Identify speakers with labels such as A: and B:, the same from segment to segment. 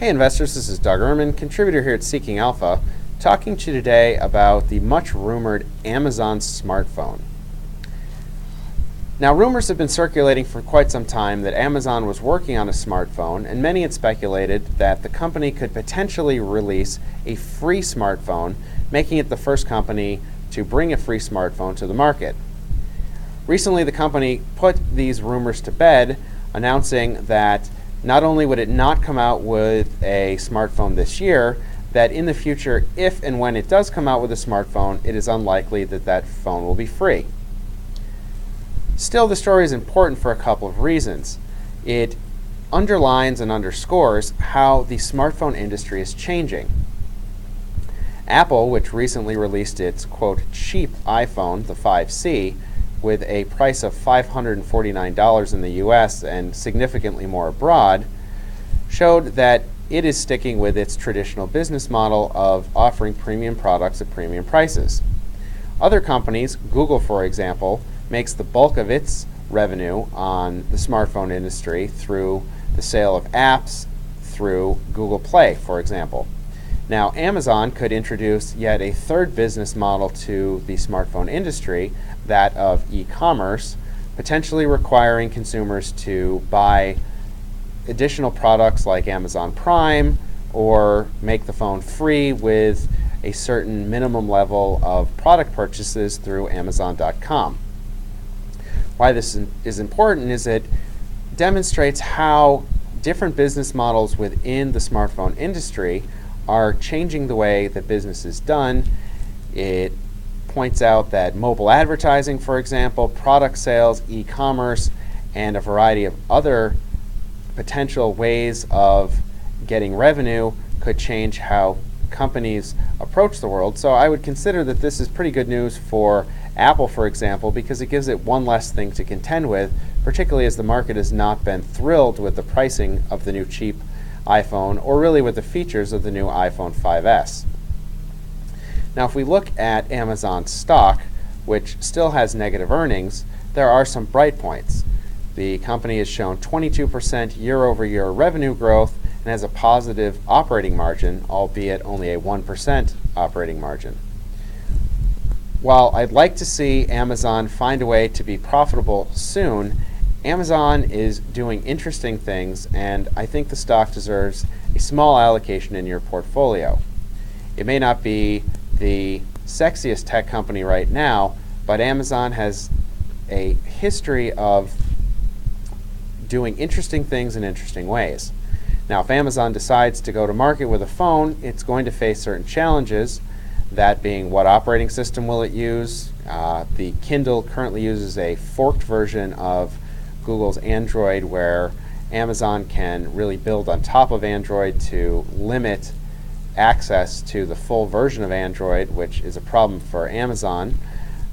A: Hey investors, this is Doug Ehrman, contributor here at Seeking Alpha, talking to you today about the much rumored Amazon smartphone. Now, rumors have been circulating for quite some time that Amazon was working on a smartphone, and many had speculated that the company could potentially release a free smartphone, making it the first company to bring a free smartphone to the market. Recently, the company put these rumors to bed, announcing that not only would it not come out with a smartphone this year, that in the future, if and when it does come out with a smartphone, it is unlikely that that phone will be free. Still, the story is important for a couple of reasons. It underlines and underscores how the smartphone industry is changing. Apple, which recently released its, quote, cheap iPhone, the 5C, with a price of $549 in the US and significantly more abroad, showed that it is sticking with its traditional business model of offering premium products at premium prices. Other companies, Google for example, makes the bulk of its revenue on the smartphone industry through the sale of apps through Google Play, for example. Now, Amazon could introduce yet a third business model to the smartphone industry, that of e-commerce, potentially requiring consumers to buy additional products like Amazon Prime or make the phone free with a certain minimum level of product purchases through Amazon.com. Why this is important is it demonstrates how different business models within the smartphone industry are changing the way that business is done. It points out that mobile advertising, for example, product sales, e-commerce, and a variety of other potential ways of getting revenue could change how companies approach the world. So I would consider that this is pretty good news for Apple, for example, because it gives it one less thing to contend with, particularly as the market has not been thrilled with the pricing of the new cheap iPhone, or really with the features of the new iPhone 5S. Now, if we look at Amazon stock, which still has negative earnings, there are some bright points. The company has shown 22% year-over-year revenue growth and has a positive operating margin, albeit only a 1% operating margin. While I'd like to see Amazon find a way to be profitable soon, Amazon is doing interesting things, and I think the stock deserves a small allocation in your portfolio. It may not be the sexiest tech company right now, but Amazon has a history of doing interesting things in interesting ways. Now, if Amazon decides to go to market with a phone, it's going to face certain challenges, that being what operating system will it use. The Kindle currently uses a forked version of Google's Android, where Amazon can really build on top of Android to limit access to the full version of Android, which is a problem for Amazon,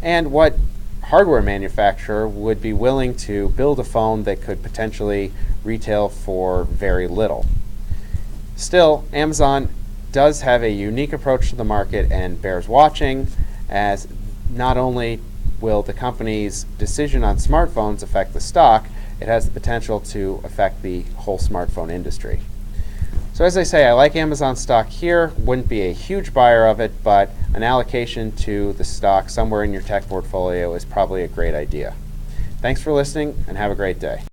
A: and what hardware manufacturer would be willing to build a phone that could potentially retail for very little. Still, Amazon does have a unique approach to the market and bears watching, as not only will the company's decision on smartphones affect the stock, it has the potential to affect the whole smartphone industry. So as I say, I like Amazon stock here. Wouldn't be a huge buyer of it, but an allocation to the stock somewhere in your tech portfolio is probably a great idea. Thanks for listening, and have a great day.